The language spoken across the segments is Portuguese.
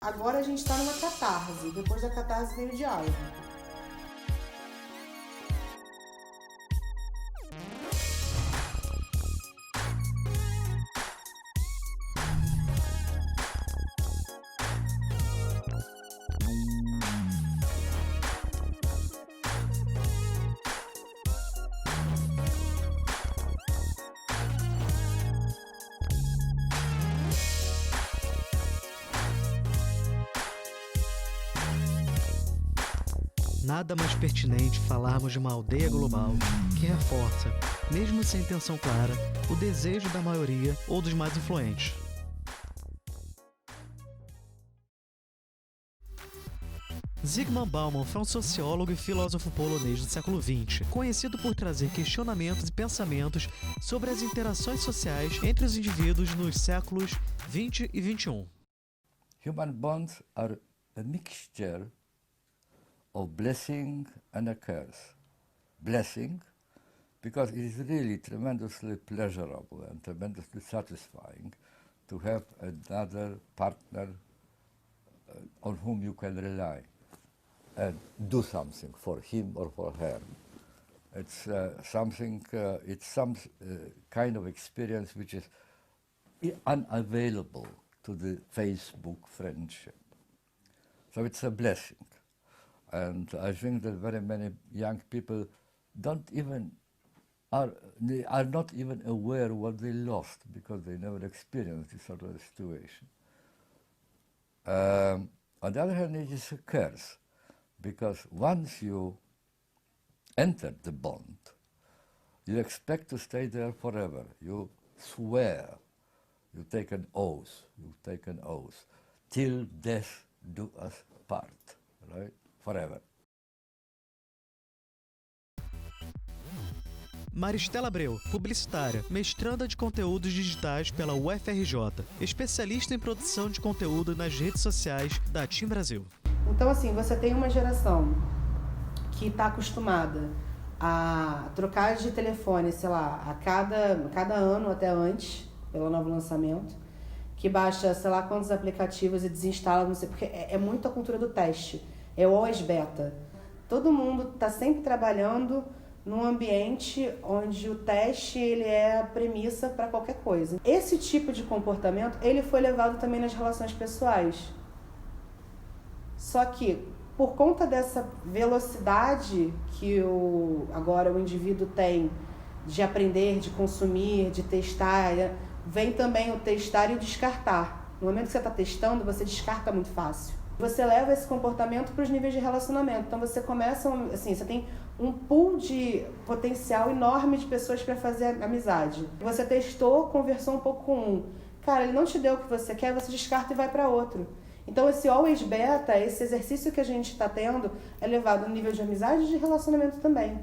Agora a gente está numa catarse, depois da catarse vem o diálogo. Nada mais pertinente falarmos de uma aldeia global que reforça, mesmo sem intenção clara, o desejo da maioria ou dos mais influentes. Zygmunt Bauman foi um sociólogo e filósofo polonês do século XX, conhecido por trazer questionamentos e pensamentos sobre as interações sociais entre os indivíduos nos séculos XX e XXI. Human bonds are a mixture of blessing and a curse. Blessing, because it is really tremendously pleasurable and tremendously satisfying to have another partner on whom you can rely and do something for him or for her. It's some kind of experience which is unavailable to the Facebook friendship. So it's a blessing. And I think that very many young people are not even aware what they lost because they never experienced this sort of situation. On the other hand, it is a curse because once you enter the bond, you expect to stay there forever. You swear, you take an oath, till death do us part, right? Forever. Maristela Abreu, publicitária, mestranda de conteúdos digitais pela UFRJ, especialista em produção de conteúdo nas redes sociais da TIM Brasil. Então, assim, você tem uma geração que está acostumada a trocar de telefone, sei lá, a cada ano até antes, pelo novo lançamento, que baixa, sei lá, quantos aplicativos e desinstala, não sei, porque é muito a cultura do teste. É o OS beta. Todo mundo está sempre trabalhando num ambiente onde o teste ele é a premissa para qualquer coisa. Esse tipo de comportamento ele foi levado também nas relações pessoais. Só que, por conta dessa velocidade que agora o indivíduo tem de aprender, de consumir, de testar, vem também o testar e o descartar. No momento que você está testando, você descarta muito fácil. Você leva esse comportamento para os níveis de relacionamento. Então você começa, assim, você tem um pool de potencial enorme de pessoas para fazer amizade. Você testou, conversou um pouco com um. Cara, ele não te deu o que você quer, você descarta e vai para outro. Então esse always beta, esse exercício que a gente está tendo, é levado no nível de amizade e de relacionamento também.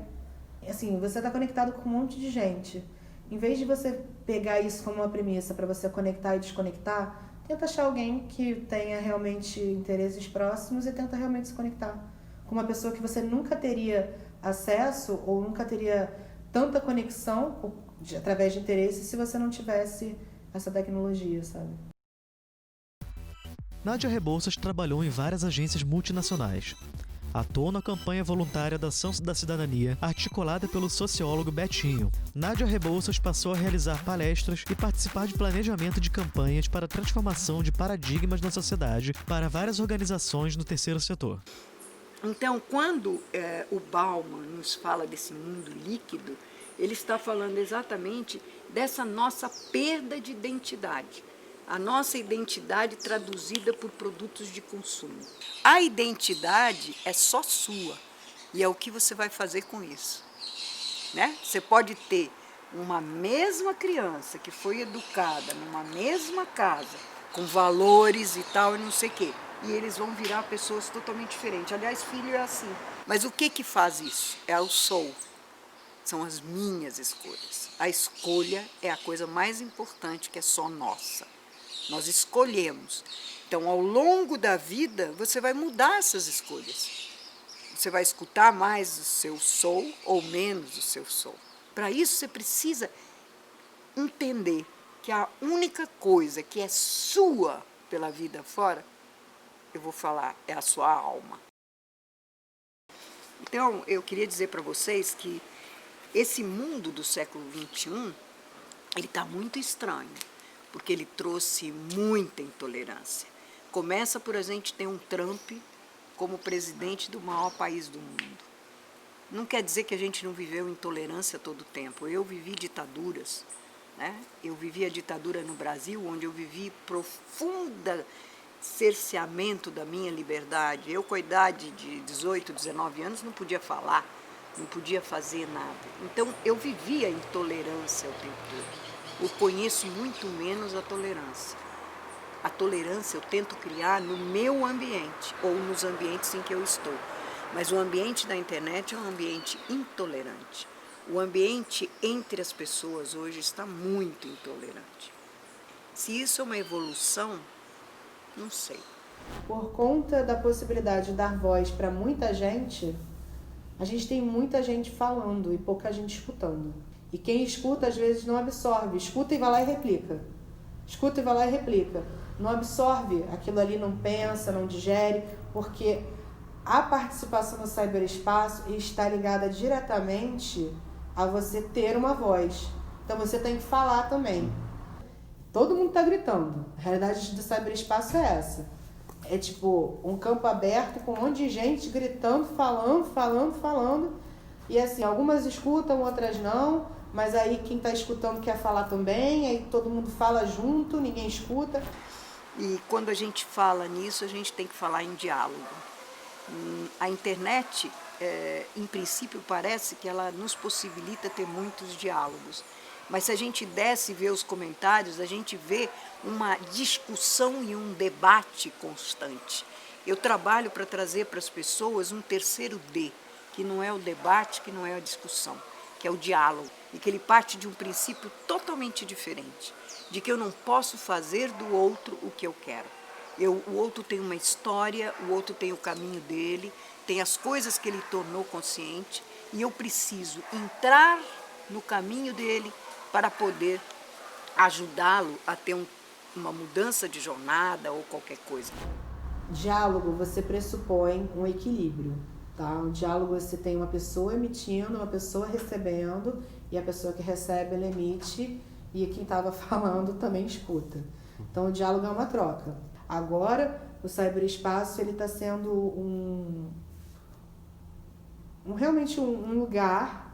Assim, você está conectado com um monte de gente. Em vez de você pegar isso como uma premissa para você conectar e desconectar, tenta achar alguém que tenha realmente interesses próximos e tenta realmente se conectar com uma pessoa que você nunca teria acesso ou nunca teria tanta conexão através de interesse se você não tivesse essa tecnologia, sabe? Nádia Rebouças trabalhou em várias agências multinacionais. Atuou na campanha voluntária da Ação da Cidadania, articulada pelo sociólogo Betinho. Nádia Rebouças passou a realizar palestras e participar de planejamento de campanhas para a transformação de paradigmas na sociedade para várias organizações no terceiro setor. Então, quando o Bauman nos fala desse mundo líquido, ele está falando exatamente dessa nossa perda de identidade. A nossa identidade traduzida por produtos de consumo. A identidade é só sua e é o que você vai fazer com isso, né? Você pode ter uma mesma criança que foi educada numa mesma casa, com valores e tal e não sei o quê, e eles vão virar pessoas totalmente diferentes. Aliás, filho é assim. Mas o que faz isso? É o sou. São as minhas escolhas. A escolha é a coisa mais importante que é só nossa. Nós escolhemos. Então, ao longo da vida, você vai mudar essas escolhas. Você vai escutar mais o seu sou ou menos o seu sou. Para isso, você precisa entender que a única coisa que é sua pela vida fora eu vou falar, é a sua alma. Então, eu queria dizer para vocês que esse mundo do século XXI, ele está muito estranho, porque ele trouxe muita intolerância. Começa por a gente ter um Trump como presidente do maior país do mundo. Não quer dizer que a gente não viveu intolerância todo o tempo. Eu vivi ditaduras, né? Eu vivi a ditadura no Brasil, onde eu vivi profunda cerceamento da minha liberdade. Eu, com a idade de 18, 19 anos, não podia falar, não podia fazer nada. Então, eu vivia a intolerância o tempo todo. Eu conheço muito menos a tolerância. A tolerância eu tento criar no meu ambiente, ou nos ambientes em que eu estou. Mas o ambiente da internet é um ambiente intolerante. O ambiente entre as pessoas hoje está muito intolerante. Se isso é uma evolução, não sei. Por conta da possibilidade de dar voz para muita gente, a gente tem muita gente falando e pouca gente escutando. E quem escuta, às vezes, não absorve. Escuta e vai lá e replica. Escuta e vai lá e replica. Não absorve aquilo ali, não pensa, não digere, porque a participação no ciberespaço está ligada diretamente a você ter uma voz. Então você tem que falar também. Todo mundo está gritando. A realidade do ciberespaço é essa. É tipo um campo aberto com um monte de gente gritando, falando. E assim, algumas escutam, outras não. Mas aí quem está escutando quer falar também. Aí todo mundo fala junto, ninguém escuta. E quando a gente fala nisso, a gente tem que falar em diálogo. A internet, em princípio, parece que ela nos possibilita ter muitos diálogos. Mas se a gente desce e vê os comentários, a gente vê uma discussão e um debate constante. Eu trabalho para trazer para as pessoas um terceiro D, que não é o debate, que não é a discussão, que é o diálogo, e que ele parte de um princípio totalmente diferente, de que eu não posso fazer do outro o que eu quero. O outro tem uma história, o outro tem o caminho dele, tem as coisas que ele tornou consciente, e eu preciso entrar no caminho dele para poder ajudá-lo a ter uma mudança de jornada ou qualquer coisa. Diálogo, você pressupõe um equilíbrio, tá? O diálogo, você tem uma pessoa emitindo, uma pessoa recebendo, e a pessoa que recebe, ela emite, e quem estava falando também escuta. Então, o diálogo é uma troca. Agora, o ciberespaço, ele está sendo realmente um lugar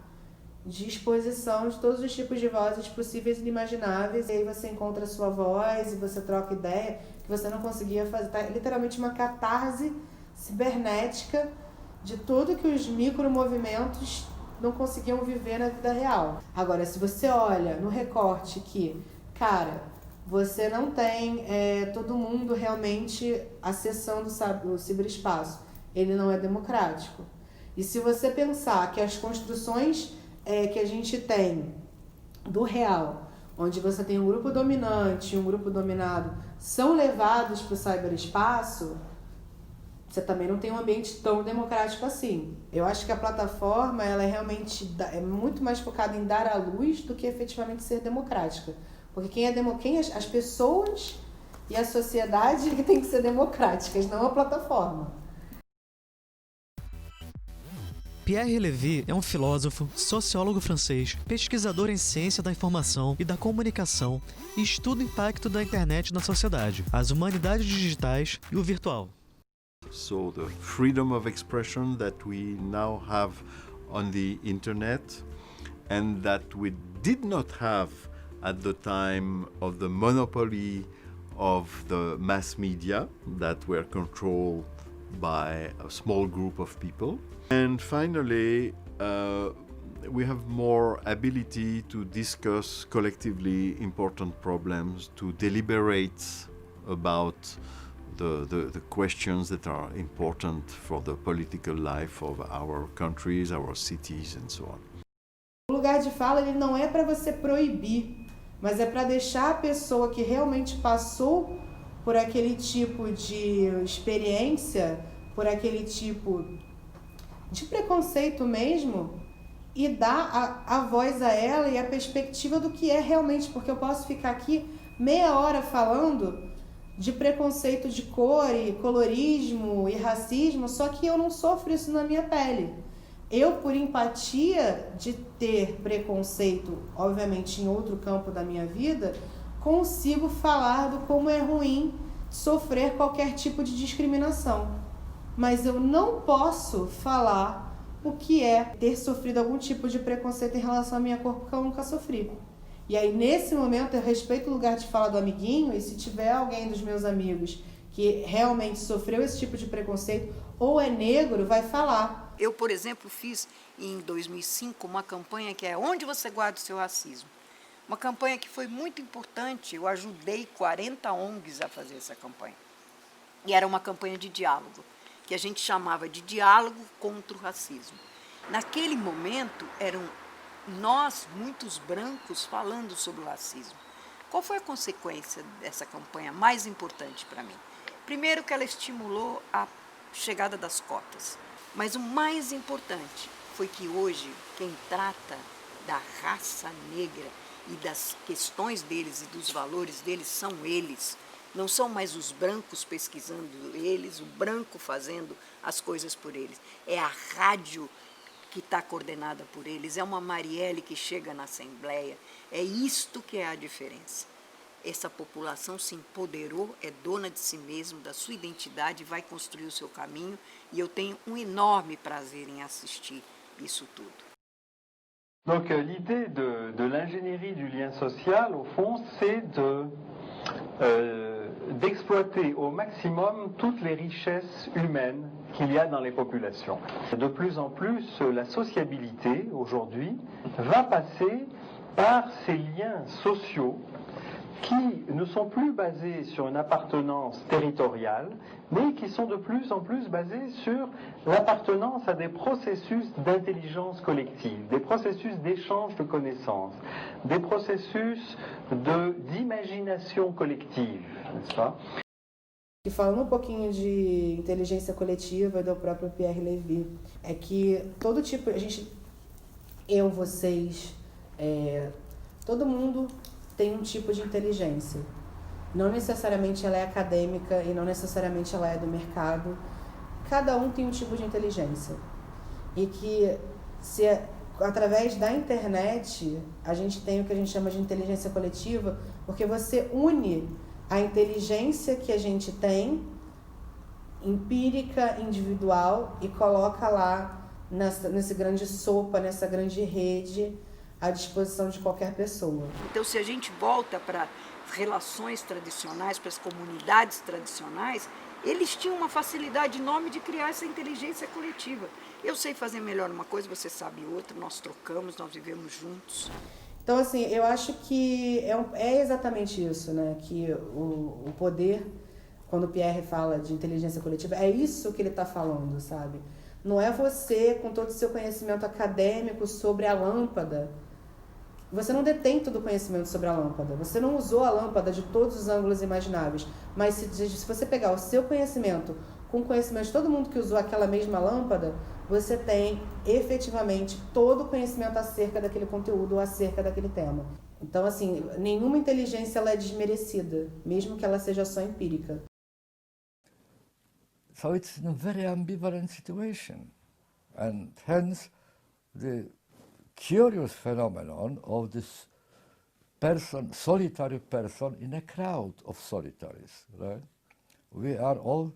de exposição de todos os tipos de vozes possíveis e inimagináveis. E aí você encontra a sua voz e você troca ideia que você não conseguia fazer. Tá literalmente uma catarse cibernética de tudo que os micromovimentos não conseguiam viver na vida real. Agora, se você olha no recorte que, cara, você não tem todo mundo realmente acessando o ciberespaço, ele não é democrático. E se você pensar que as construções que a gente tem do real, onde você tem um grupo dominante e um grupo dominado, são levados para o ciberespaço, você também não tem um ambiente tão democrático assim. Eu acho que a plataforma, ela é realmente muito mais focada em dar à luz do que efetivamente ser democrática. Porque as pessoas e a sociedade que tem que ser democráticas, não a plataforma. Pierre Lévy é um filósofo, sociólogo francês, pesquisador em ciência da informação e da comunicação e estuda o impacto da internet na sociedade, as humanidades digitais e o virtual. So the freedom of expression that we now have on the internet and that we did not have at the time of the monopoly of the mass media that were controlled by a small group of people. And finally, we have more ability to discuss collectively important problems, to deliberate about the questions that are important for the political life of our countries, our cities, and so on. O lugar de fala, ele não é para você proibir, mas é para deixar a pessoa que realmente passou por aquele tipo de experiência, por aquele tipo de preconceito mesmo, e dar a voz a ela e a perspectiva do que é realmente, porque eu posso ficar aqui meia hora falando de preconceito de cor e colorismo e racismo, só que eu não sofro isso na minha pele. Eu, por empatia de ter preconceito, obviamente em outro campo da minha vida, consigo falar do como é ruim sofrer qualquer tipo de discriminação. Mas eu não posso falar o que é ter sofrido algum tipo de preconceito em relação à minha cor, porque eu nunca sofri. E aí, nesse momento, eu respeito o lugar de fala do amiguinho, e se tiver alguém dos meus amigos que realmente sofreu esse tipo de preconceito, ou é negro, vai falar. Eu, por exemplo, fiz em 2005 uma campanha que é Onde Você Guarda o Seu Racismo? Uma campanha que foi muito importante, eu ajudei 40 ONGs a fazer essa campanha. E era uma campanha de diálogo, que a gente chamava de diálogo contra o racismo. Naquele momento, eram nós, muitos brancos, falando sobre o racismo. Qual foi a consequência dessa campanha mais importante para mim? Primeiro, que ela estimulou a chegada das cotas. Mas o mais importante foi que hoje quem trata da raça negra e das questões deles e dos valores deles são eles. Não são mais os brancos pesquisando eles, o branco fazendo as coisas por eles. É a rádio que está coordenada por eles, é uma Marielle que chega na Assembleia. É isto que é a diferença. Essa população se empoderou, é dona de si mesmo, da sua identidade, vai construir o seu caminho, e eu tenho um enorme prazer em assistir isso tudo. Donc l'idée de l'ingénierie du lien social, au fond, c'est d'exploiter au maximum toutes les richesses humaines qu'il y a dans les populations. De plus en plus, la sociabilité, aujourd'hui, va passer par ces liens sociaux qui ne sont plus basés sur une appartenance territoriale, mais qui sont de plus en plus basés sur l'appartenance à des processus d'intelligence collective, des processus d'échange de connaissances, des processus d'imagination collective, n'est-ce pas? E falando um pouquinho de inteligência coletiva do próprio Pierre Levy, é que todo tipo, eu, vocês, todo mundo tem um tipo de inteligência. Não necessariamente ela é acadêmica e não necessariamente ela é do mercado. Cada um tem um tipo de inteligência. E que através da internet a gente tem o que a gente chama de inteligência coletiva, porque você une a inteligência que a gente tem, empírica, individual, e coloca lá nesse grande sopa, nessa grande rede, à disposição de qualquer pessoa. Então, se a gente volta para as relações tradicionais, para as comunidades tradicionais, eles tinham uma facilidade enorme de criar essa inteligência coletiva. Eu sei fazer melhor uma coisa, você sabe outra, nós trocamos, nós vivemos juntos. Então, assim, eu acho que é exatamente isso, né? Que o poder, quando o Pierre fala de inteligência coletiva, é isso que ele está falando, sabe? Não é você, com todo o seu conhecimento acadêmico sobre a lâmpada. Você não detém todo o conhecimento sobre a lâmpada. Você não usou a lâmpada de todos os ângulos imagináveis. Mas se você pegar o seu conhecimento com o conhecimento de todo mundo que usou aquela mesma lâmpada, você tem efetivamente todo o conhecimento acerca daquele conteúdo ou acerca daquele tema. Então, assim, nenhuma inteligência ela é desmerecida, mesmo que ela seja só empírica. So it's a very ambivalent situation, and hence the curious phenomenon of this solitary person in a crowd of solitaries, right? We are all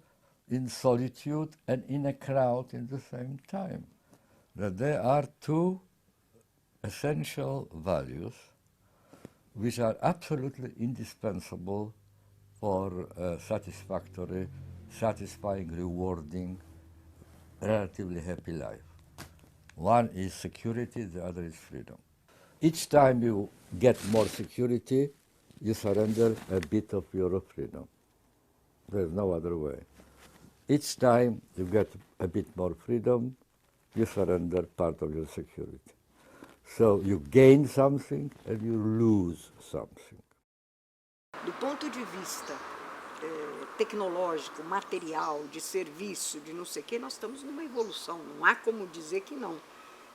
in solitude and in a crowd in the same time. That there are two essential values which are absolutely indispensable for a satisfying, rewarding, relatively happy life. One is security, the other is freedom. Each time you get more security, you surrender a bit of your freedom. There's no other way. Each time you get a bit more freedom, you surrender part of your security. So you gain something and you lose something. Do ponto de vista tecnológico, material, de serviço, de não sei o quê, nós estamos numa evolução, não há como dizer que não,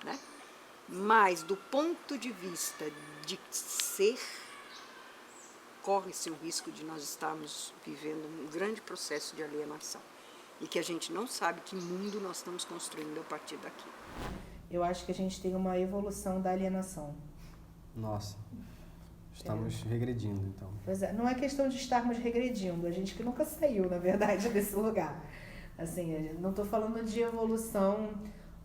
né? Mas do ponto de vista de ser, corre-se um risco de nós estarmos vivendo um grande processo de alienação e que a gente não sabe que mundo nós estamos construindo a partir daqui. Eu acho que a gente tem uma evolução da alienação. Nossa, estamos regredindo, então. Pois é, não é questão de estarmos regredindo, a gente que nunca saiu, na verdade, desse lugar. Assim, não estou falando de evolução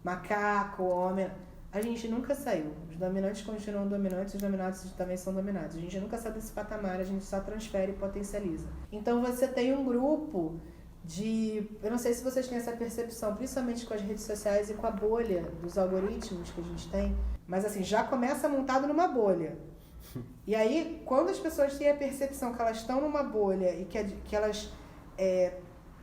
macaco, homem, a gente nunca saiu. Os dominantes continuam dominantes, os dominados também são dominados. A gente nunca sai desse patamar, a gente só transfere e potencializa. Então você tem um grupo de... Eu não sei se vocês têm essa percepção, principalmente com as redes sociais e com a bolha dos algoritmos que a gente tem, mas assim, já começa montado numa bolha. E aí, quando as pessoas têm a percepção que elas estão numa bolha e que elas...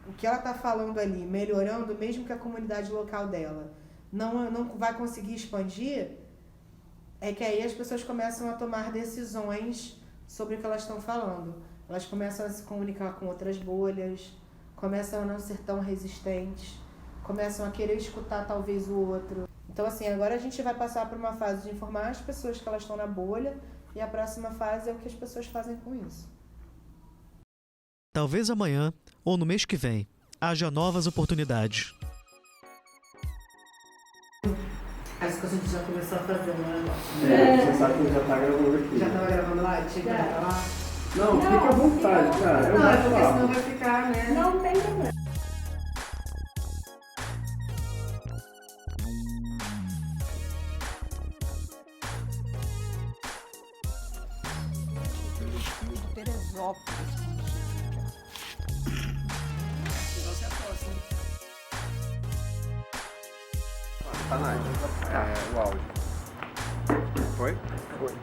o que ela está falando ali, melhorando, mesmo que a comunidade local dela não vai conseguir expandir, é que aí as pessoas começam a tomar decisões sobre o que elas estão falando. Elas começam a se comunicar com outras bolhas, começam a não ser tão resistentes, começam a querer escutar talvez o outro. Então, assim, agora a gente vai passar por uma fase de informar as pessoas que elas estão na bolha, e a próxima fase é o que as pessoas fazem com isso. Talvez amanhã, ou no mês que vem, haja novas oportunidades. Acho que a gente já começou a fazer um negócio. Você sabe que já está gravando aqui. Já estava gravando lá? Tinha que gravar lá? Não, fica à vontade, cara. Não, é porque senão vai ficar, né? Não tem problema. De Teresópolis. Você é a próxima. Tá na o áudio. Foi? Foi.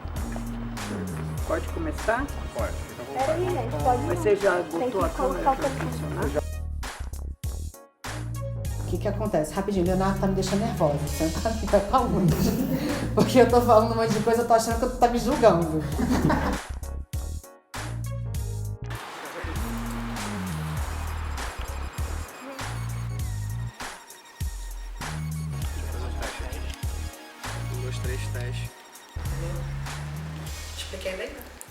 Pode começar? Pode, fica à vontade. Peraí, gente, pode ir. Mas você já Tem botou que a câmera colocar o para telefone. funcionar? O que acontece? Rapidinho, Leonardo tá me deixando nervosa. Senta aqui, vai pra onde? Porque eu tô falando um monte de coisa, eu tô achando que tu tá me julgando. Fazer um teste. 1, 2, 3, teste. Expliquei bem?